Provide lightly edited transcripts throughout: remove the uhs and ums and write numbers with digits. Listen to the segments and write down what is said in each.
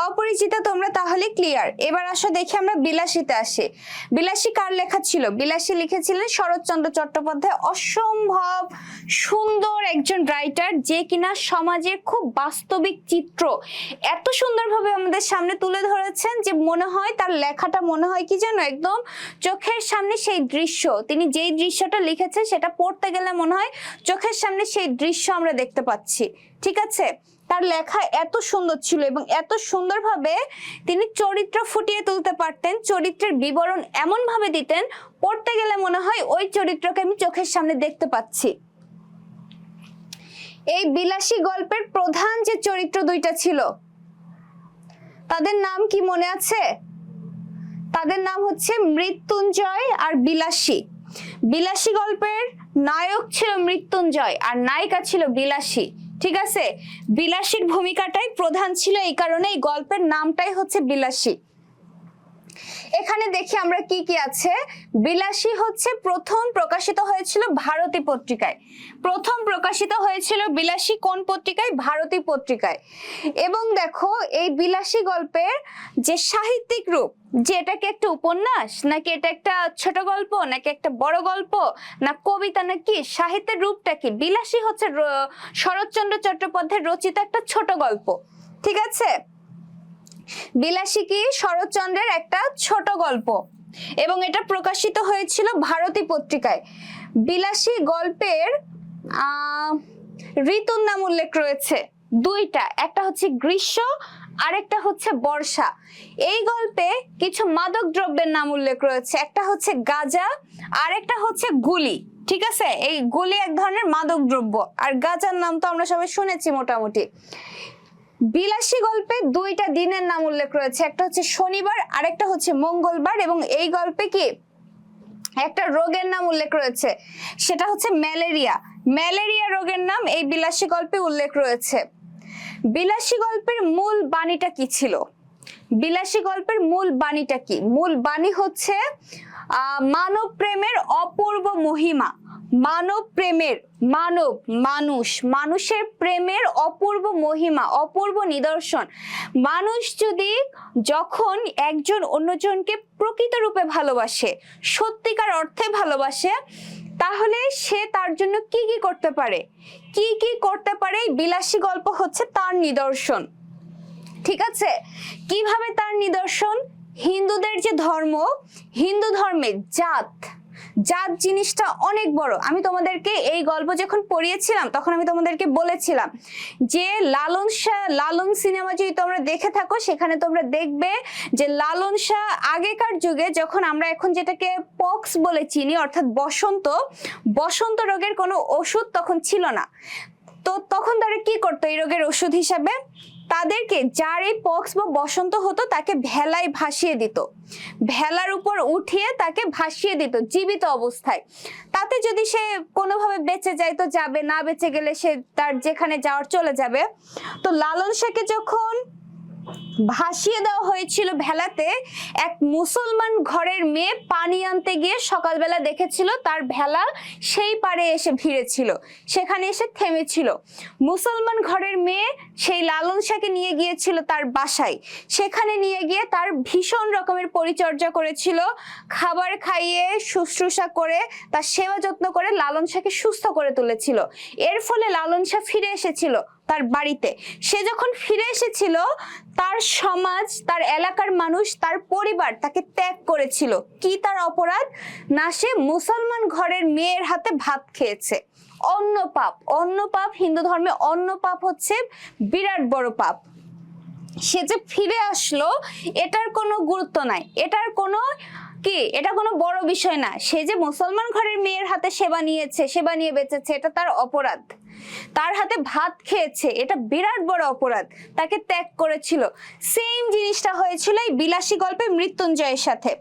অপরিচিত তোমরা তাহলে ক্লিয়ার। এবার আসো দেখি আমরা বিলাসীতে আসি। বিলাসী কার লেখা ছিল? বিলাসী লিখেছিলেন শরৎচন্দ্র চট্টোপাধ্যায়। অসম্ভব সুন্দর একজন রাইটার, যে কিনা সমাজের খুব বাস্তবিক চিত্র এত সুন্দরভাবে আমাদের সামনে তুলে ধরেছেন যে মনে হয় তার লেখাটা মনে হয় কি যেন একদম চোখের সামনে সেই দৃশ্য, তিনি যেই দৃশ্যটা লিখেছেন সেটা পড়তে গেলে মনে হয় চোখের সামনে সেই দৃশ্য আমরা দেখতে পাচ্ছি। ঠিক আছে, তার লেখা এত সুন্দর ছিল এবং এত সুন্দরভাবে তিনি চরিত্র ফুটিয়ে তুলতে পারতেন, চরিত্রের বিবরণ এমন ভাবে দিতেন পড়তে গেলে মনে হয় ওই চরিত্রকে আমি চোখের সামনে দেখতে পাচ্ছি। এই বিলাসী গল্পের প্রধান যে চরিত্র দুইটা ছিল তাদের নাম কি মনে আছে? তাদের নাম হচ্ছে মৃত্যুঞ্জয় আর বিলাসী। বিলাসী গল্পের নায়ক ছিল মৃত্যুঞ্জয় আর নায়িকা ছিল বিলাসী। ঠিক আছে, বিলাসীর ভূমিকাটাই প্রধান ছিল, এই কারণে এই গল্পের নামটাই হচ্ছে বিলাসী। এখানে দেখি আমরা কি কি আছে। বিলাসী হচ্ছে প্রথম প্রকাশিত হয়েছিল ভারতী পত্রিকায়। প্রথম প্রকাশিত হয়েছিল বিলাসী কোন পত্রিকায়? ভারতী পত্রিকায়। এবং দেখো এই বিলাসী গল্পের যে সাহিত্যিক রূপ, যে এটাকে একটা উপন্যাস নাকি এটা একটা ছোট গল্প নাকি একটা বড় গল্প না কবিতা নাকি সাহিত্যের রূপটা কি? বিলাসী হচ্ছে শরৎচন্দ্র চট্টোপাধ্যায়ের রচিত একটা ছোট গল্প। ঠিক আছে, বিলাসী কি শরৎচন্দ্রের একটা ছোট গল্প এবং এটা প্রকাশিত হয়েছিল ভারতী পত্রিকায়। বিলাসী গল্পের ঋতুর নাম উল্লেখ রয়েছে দুইটা, একটা হচ্ছে গ্রীষ্ম আর একটা হচ্ছে বর্ষা। এই গল্পে কিছু মাদক দ্রব্যের নাম উল্লেখ রয়েছে, একটা হচ্ছে গাঁজা আর একটা হচ্ছে গুলি। ঠিক আছে, এই গুলি এক ধরনের মাদক দ্রব্য আর গাঁজার নাম তো আমরা সবাই শুনেছি মোটামুটি। বিলাসী গল্পে দুইটা দিনের নাম উল্লেখ রয়েছে, একটা হচ্ছে শনিবার আর একটা হচ্ছে মঙ্গলবার। এবং এই গল্পে কি একটা রোগের নাম উল্লেখ রয়েছে, সেটা হচ্ছে ম্যালেরিয়া। ম্যালেরিয়া রোগের নাম এই বিলাসী গল্পে উল্লেখ রয়েছে। বিলাসী গল্পের মূল বাণীটা কি ছিল? বিলাসী গল্পের মূল বাণীটা কি? মূল বাণী হচ্ছে মানব প্রেমের অপূর্ব মহিমা। মানব প্রেমের, মানব মানুষ, মানুষের প্রেমের অপূর্ব মহিমা, অপূর্ব নিদর্শন। মানুষ যদি যখন একজন অন্যজনকে প্রকৃত রূপে ভালোবাসে, সত্যিকার অর্থে ভালোবাসে, তাহলে সে তার জন্য কি কি করতে পারে, কি কি করতে পারে, বিলাসী গল্প হচ্ছে তার নিদর্শন। ঠিক আছে, কিভাবে তার নিদর্শন? হিন্দুদের যে ধর্ম, হিন্দু ধর্মের জাত, জাত জিনিসটা অনেক বড়। আমি তোমাদেরকে এই গল্প যখন পড়িয়েছিলাম তখন আমি তোমাদেরকে বলেছিলাম যে লালন শাহ, লালন সিনেমা যদি তোমরা দেখে থাকো সেখানে তোমরা দেখবে যে লালন শাহ আগেকার যুগে, যখন আমরা এখন যেটাকে পক্স বলে চিনি অর্থাৎ বসন্ত, বসন্ত রোগের কোনো ওষুধ তখন ছিল না, তো তখন তারা কি করতো এই রোগের ওষুধ হিসাবে? তাদেরকে যার এই পক্স বা বসন্ত হতো তাকে ভেলায় ভাসিয়ে দিত, ভেলার উপর উঠিয়ে তাকে ভাসিয়ে দিত জীবিত অবস্থায়। তাতে যদি সে কোনোভাবে বেঁচে যায় তো যাবে, না বেঁচে গেলে সে তার যেখানে যাওয়ার চলে যাবে। তো লালন শাহকে যখন ভাসিয়ে দেওয়া হয়েছিল ভেলাতে, এক মুসলমান ঘরের মেয়ে পানি আনতে গিয়ে সকালবেলা দেখেছিল তার ভেলা সেই পারে এসে ভিড়েছিল, সেখানে এসে থেমেছিল। মুসলমান ঘরের মেয়ে সেই লালন শাহকে নিয়ে গিয়েছিল তার বাসায়, সেখানে নিয়ে গিয়ে তার ভীষণ রকমের পরিচর্যা করেছিল, খাবার খাইয়ে শুশ্রূষা করে তার সেবা যত্ন করে লালন শাহকে সুস্থ করে তুলেছিল। এর ফলে লালন শাহ ফিরে এসেছিল তার বাড়িতে। সে যখন ফিরে এসেছিল তার সমাজ, তার এলাকার মানুষ, তার পরিবার তাকে ত্যাগ করেছিল। কি তার অপরাধ? না, সে মুসলমান ঘরের মেয়ের হাতে ভাত খেয়েছে। অন্য পাপ, অন্য পাপ, হিন্দু ধর্মে অন্য পাপ হচ্ছে বিরাট বড় পাপ। সে যে ফিরে আসলো এটার কোনো গুরুত্ব নাই, এটার কোনো কি, এটা কোনো বড় বিষয় না। সে যে মুসলমান ঘরের মেয়ের হাতে সেবা নিয়েছে, সেবা নিয়ে বেঁচেছে, এটা তার অপরাধ। তার হাতে ভাত খেয়েছে, এটা বিরাট বড় অপরাধ, তাকে ত্যাগ করেছিল। সেম জিনিসটা হয়েছিল এই বিলাসী গল্পে মৃত্যুঞ্জয়ের সাথে।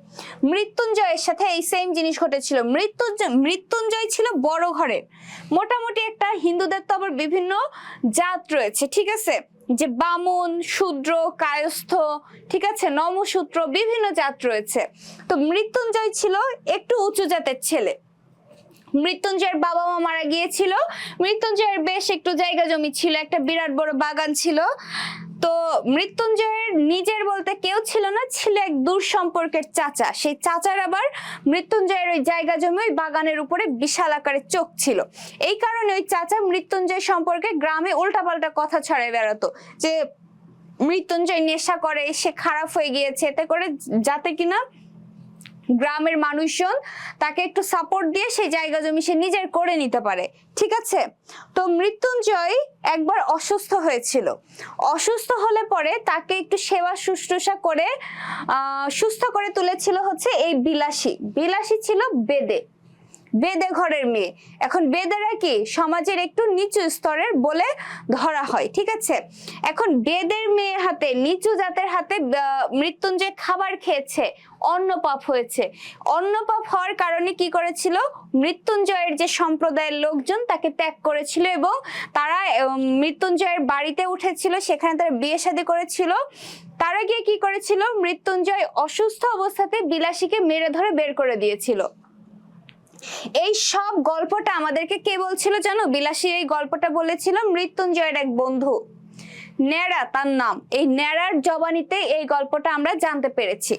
মৃত্যুঞ্জয়ের সাথে এই সেম জিনিস ঘটেছিল। মৃত্যুঞ্জয় ছিল বড় ঘরের, মোটামুটি একটা, হিন্দুদের তো আবার বিভিন্ন জাত রয়েছে, ঠিক আছে, যে বামন, শূদ্র, কায়স্থ, ঠিক আছে, নমশূদ্র, বিভিন্ন জাত রয়েছে। তো মৃত্যুঞ্জয় ছিল একটু উঁচু জাতের ছেলে। মৃত্যুঞ্জয়ের বাবা মা মারা গিয়েছিল, মৃত্যুঞ্জয়ের বেশ একটু জায়গা জমি ছিল, একটা বিরাট বড় বাগান ছিল। তো মৃত্যুঞ্জয়ের নিজের বলতে কেউ ছিল না, ছিল এক দূর সম্পর্কের চাচা। সেই চাচার আবার মৃত্যুঞ্জয়ের ওই জায়গা জমি ওই বাগানের উপরে বিশাল আকারের চোখ ছিল। এই কারণে ওই চাচা মৃত্যুঞ্জয় সম্পর্কে গ্রামে উল্টাপাল্টা কথা ছড়ায় বেড়াতো যে মৃত্যুঞ্জয় নেশা করে, সে খারাপ হয়ে গিয়েছে, এতে করে যাতে কিনা গ্রামের মানুষজন তাকে একটু সাপোর্ট দিয়ে সেই জায়গা জমি সে নিজের করে নিতে পারে। ঠিক আছে, তো মৃত্যুঞ্জয় একবার অসুস্থ হয়েছিল। অসুস্থ হলে পরে তাকে একটু সেবা শুশ্রূষা করে সুস্থ করে তুলেছিল হচ্ছে এই বিলাসী। বিলাসী ছিল বেদে ঘরের মেয়ে। এখন বেদেরা কি সমাজের একটু নিচু স্তরের বলে ধরা হয়। ঠিক আছে, এখন বেদের মেয়ে হাতে, নিচু জাতের হাতে মৃত্যুঞ্জয় খাবার খেয়েছে, অন্নপাপ হয়েছে। অন্নপাপ হওয়ার কারণে কি করেছিল, মৃত্যুঞ্জয়ের যে সম্প্রদায়ের লোকজন তাকে ত্যাগ করেছিল এবং তারা মৃত্যুঞ্জয়ের বাড়িতে উঠেছিল, সেখানে তারা বিয়ে শাদী করেছিল। তারা গিয়ে কি করেছিল, মৃত্যুঞ্জয় অসুস্থ অবস্থাতে বিলাসীকে মেরে ধরে বের করে দিয়েছিল। এই সব গল্পটা আমাদেরকে কে বলছিল জানো? বিলাসী এই গল্পটা বলেছিল মৃত্যুঞ্জয়ের এক বন্ধু, ন্যাড়া তার নাম। এই ন্যাড়ার জবানিতে এই গল্পটা আমরা জানতে পেরেছি।